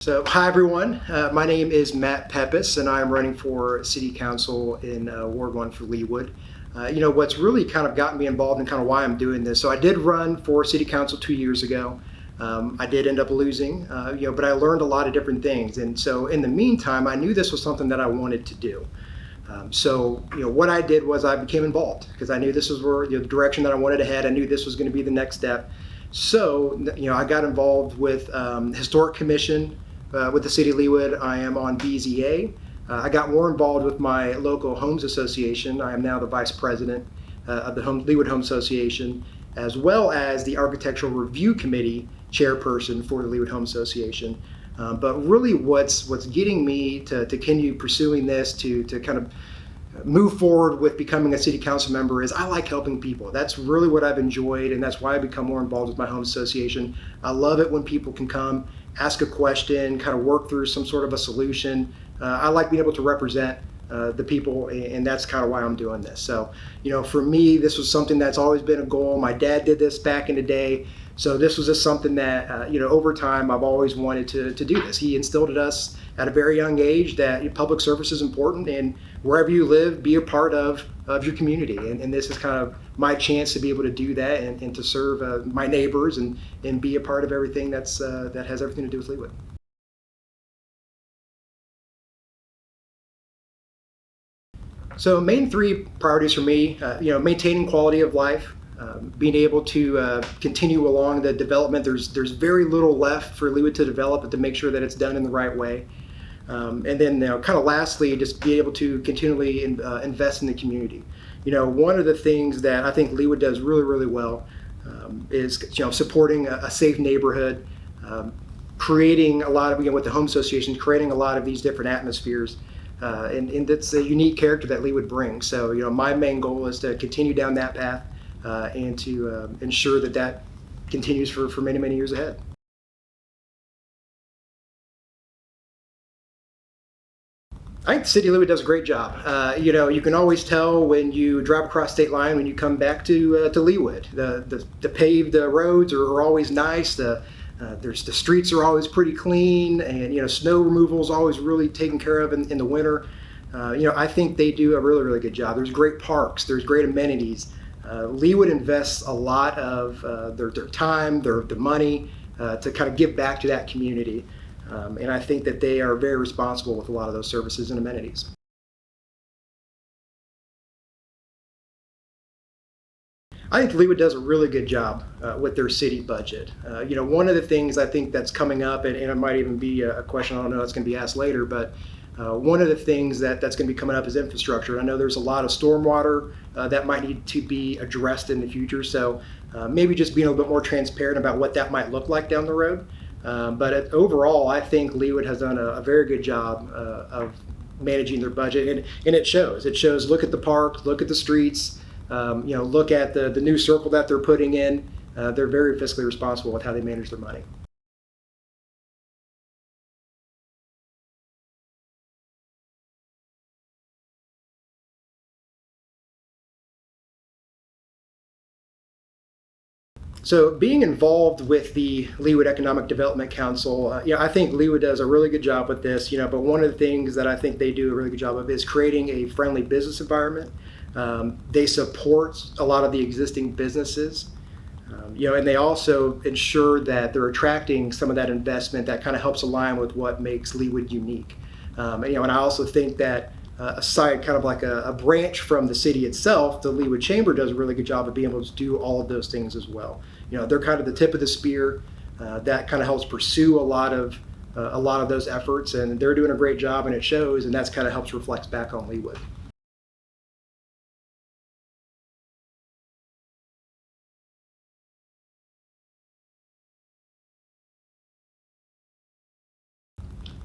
So, hi everyone. My name is Matt Pepis, and I'm running for City Council in Ward 1 for Leawood. What's really kind of gotten me involved in kind of why I'm doing this. So, I did run for City Council 2 years ago. I did end up losing, but I learned a lot of different things. And so, in the meantime, I knew this was something that I wanted to do. What I did was I became involved because I knew this was where the direction that I wanted to head. I knew this was going to be the next step. So, I got involved with Historic Commission. With the City of Leawood, I am on BZA. I got more involved with my local homes association. I am now the vice president of the Leawood Home Association, as well as the Architectural Review Committee chairperson for the Leawood Home Association. But really what's getting me to continue pursuing this, to kind of move forward with becoming a city council member is I like helping people. That's really what I've enjoyed, and that's why I've become more involved with my home association. I love it when people can come, ask a question, kind of work through some sort of a solution. I like being able to represent the people, and that's kind of why I'm doing this. So, for me, this was something that's always been a goal. My dad did this back in the day. So this was just something that, over time, I've always wanted to do this. He instilled in us at a very young age that public service is important, and wherever you live, be a part of your community. And this is kind of my chance to be able to do that and to serve my neighbors and be a part of everything that has everything to do with Leawood. So main three priorities for me, maintaining quality of life, being able to continue along the development. There's very little left for Leawood to develop, but to make sure that it's done in the right way. And then, kind of lastly, just be able to continually invest in the community. One of the things that I think Leawood does really, really well is supporting a safe neighborhood, creating a lot of, with the home association, creating a lot of these different atmospheres. And that's a unique character that Leawood brings. So, my main goal is to continue down that path and to ensure that continues for many, many years ahead. I think the City of Leawood does a great job. You can always tell when you drive across state line when you come back to Leawood. The paved roads are always nice. The streets are always pretty clean, and snow removal is always really taken care of in the winter. I think they do a really, really good job. There's great parks. There's great amenities. Leawood invests a lot of their time, their money to kind of give back to that community. And I think that they are very responsible with a lot of those services and amenities. I think Leawood does a really good job with their city budget. One of the things I think that's coming up, and it might even be a question, I don't know, that's going to be asked later, but one of the things that's going to be coming up is infrastructure. I know there's a lot of stormwater that might need to be addressed in the future, so maybe just being a little bit more transparent about what that might look like down the road. But overall, I think Leawood has done a very good job of managing their budget, and it shows. It shows. Look at the park, look at the streets, look at the new circle that they're putting in. They're very fiscally responsible with how they manage their money. So being involved with the Leawood Economic Development Council, I think Leawood does a really good job with this, but one of the things that I think they do a really good job of is creating a friendly business environment. They support a lot of the existing businesses, and they also ensure that they're attracting some of that investment that kind of helps align with what makes Leawood unique. And I also think that aside kind of like a branch from the city itself, the Leawood Chamber does a really good job of being able to do all of those things as well. They're kind of the tip of the spear that kind of helps pursue a lot of those efforts, and they're doing a great job, and it shows, and that's kind of helps reflect back on Leawood.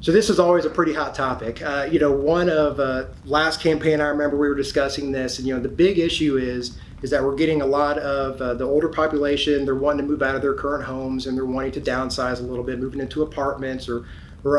So this is always a pretty hot topic. One of last campaign, I remember we were discussing this, and the big issue is that we're getting a lot of the older population. They're wanting to move out of their current homes, and they're wanting to downsize a little bit, moving into apartments or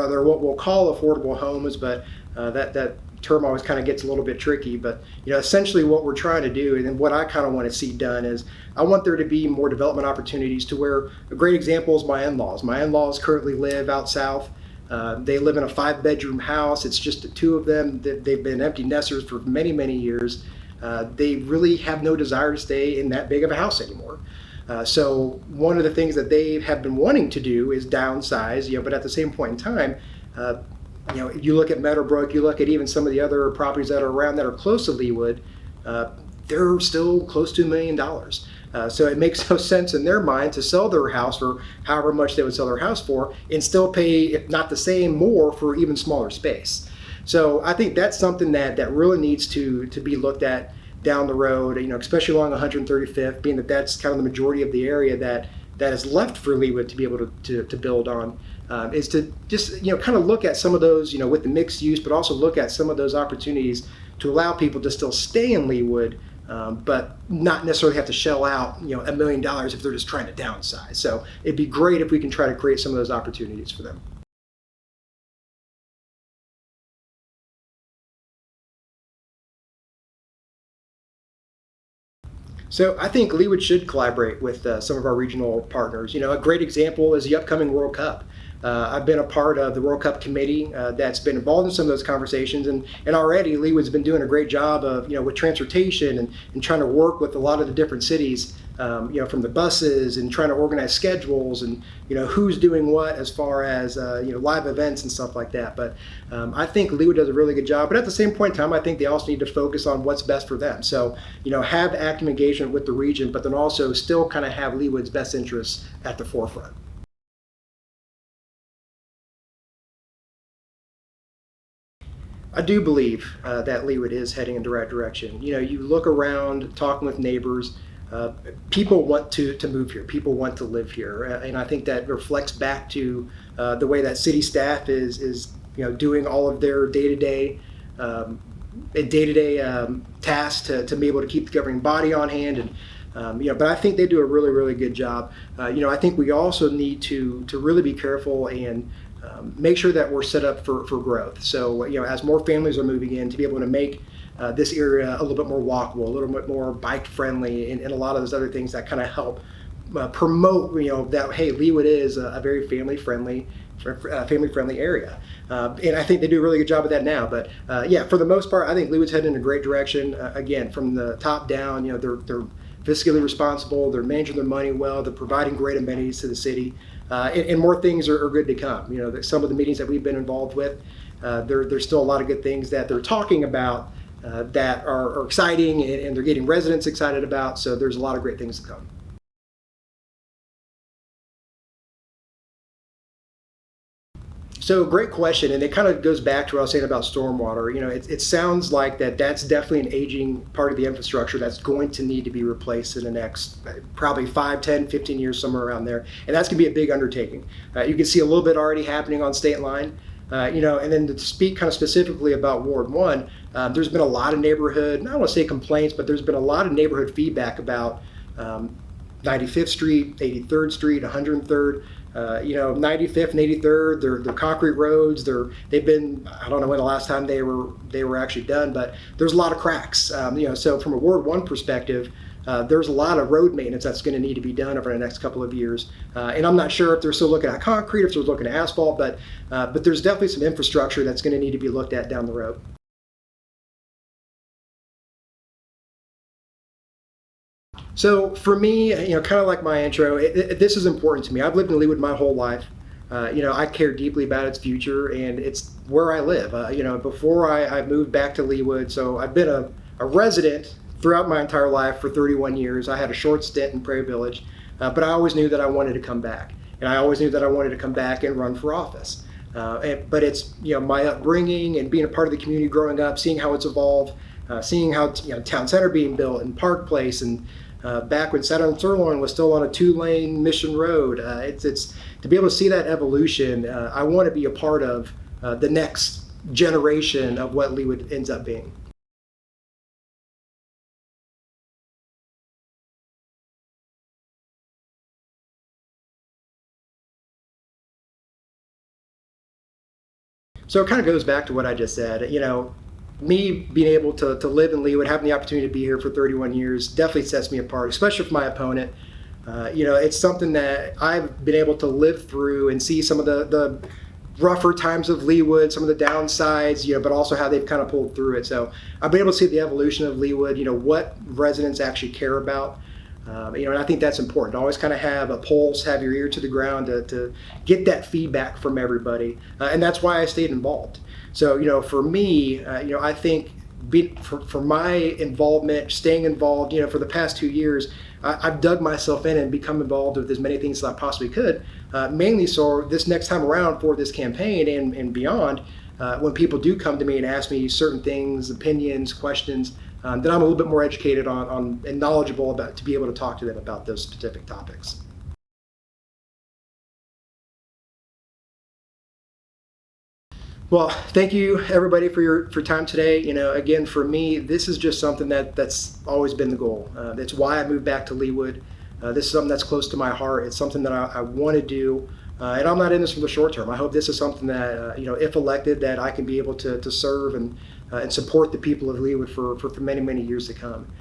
other what we'll call affordable homes, but that term always kind of gets a little bit tricky. But essentially what we're trying to do, and what I kind of want to see done, is I want there to be more development opportunities to where a great example is my in-laws. My in-laws currently live out south. They live in a 5-bedroom house. It's just the two of them. They've been empty nesters for many, many years. They really have no desire to stay in that big of a house anymore. So one of the things that they have been wanting to do is downsize, but at the same point in time, you look at Meadowbrook, you look at even some of the other properties that are around that are close to Leawood, they're still close to $1 million. So it makes no sense in their mind to sell their house for however much they would sell their house for and still pay, if not the same, more for even smaller space. So I think that's something that really needs to be looked at down the road, especially along 135th, being that that's kind of the majority of the area that is left for Leawood to be able to build on, is to just kind of look at some of those, with the mixed use, but also look at some of those opportunities to allow people to still stay in Leawood, but not necessarily have to shell out $1 million if they're just trying to downsize. So it'd be great if we can try to create some of those opportunities for them. So I think Leawood should collaborate with some of our regional partners. A great example is the upcoming World Cup. I've been a part of the World Cup committee that's been involved in some of those conversations, and already Leawood's been doing a great job of with transportation and trying to work with a lot of the different cities, from the buses and trying to organize schedules and who's doing what as far as live events and stuff like that. But I think Leawood does a really good job. But at the same point in time, I think they also need to focus on what's best for them. So have active engagement with the region, but then also still kind of have Leawood's best interests at the forefront. I do believe that Leawood is heading in the right direction. You look around, talking with neighbors, people want to move here. People want to live here, and I think that reflects back to the way that city staff is doing all of their day-to-day tasks to be able to keep the governing body on hand. And but I think they do a really, really good job. I think we also need to really be careful and make sure that we're set up for growth. So, as more families are moving in, to be able to make this area a little bit more walkable, a little bit more bike friendly, and a lot of those other things that kind of help promote, that, hey, Leawood is a very family friendly area. And I think they do a really good job of that now. But for the most part, I think Leawood's heading in a great direction. Again, from the top down, they're fiscally responsible, they're managing their money well, they're providing great amenities to the city. And more things are good to come. Some of the meetings that we've been involved with, there's still a lot of good things that they're talking about that are exciting, and they're getting residents excited about. So there's a lot of great things to come. So great question, and it kind of goes back to what I was saying about stormwater. It sounds like that's definitely an aging part of the infrastructure that's going to need to be replaced in the next probably 5, 10, 15 years, somewhere around there. And that's going to be a big undertaking. You can see a little bit already happening on State Line. And then to speak kind of specifically about Ward 1, there's been a lot of neighborhood, I don't want to say complaints, but there's been a lot of neighborhood feedback about 95th Street, 83rd Street, 103rd. 95th and 83rd, they're concrete roads. They've been, I don't know when the last time they were actually done, but there's a lot of cracks. So from a Ward 1 perspective, there's a lot of road maintenance that's going to need to be done over the next couple of years. And I'm not sure if they're still looking at concrete, if they're looking at asphalt, but there's definitely some infrastructure that's going to need to be looked at down the road. So for me, kind of like my intro, this is important to me. I've lived in Leawood my whole life. I care deeply about its future, and it's where I live. Before I moved back to Leawood, so I've been a resident throughout my entire life for 31 years. I had a short stint in Prairie Village, but I always knew that I wanted to come back. And I always knew that I wanted to come back and run for office. But it's my upbringing and being a part of the community growing up, seeing how it's evolved, seeing how Town Center being built and Park Place, and back when Saturn Sirloin was still on a 2-lane Mission Road. It's to be able to see that evolution. I want to be a part of the next generation of what Leawood ends up being. So it kind of goes back to what I just said. Me being able to live in Leawood, having the opportunity to be here for 31 years, definitely sets me apart, especially for my opponent. It's something that I've been able to live through and see some of the rougher times of Leawood, some of the downsides, but also how they've kind of pulled through it. So I've been able to see the evolution of Leawood, what residents actually care about. And I think that's important to always kind of have a pulse, have your ear to the ground to get that feedback from everybody. And that's why I stayed involved. So, for me, I think for my involvement, staying involved, for the past 2 years, I've dug myself in and become involved with as many things as I possibly could, mainly so this next time around for this campaign and beyond, when people do come to me and ask me certain things, opinions, questions, that I'm a little bit more educated on and knowledgeable about to be able to talk to them about those specific topics. Well, thank you everybody for your time today. Again, for me, this is just something that's always been the goal. That's why I moved back to Leawood. This is something that's close to my heart. It's something that I want to do, and I'm not in this for the short term. I hope this is something that if elected, that I can be able to serve and support the people of Leawood for many years to come.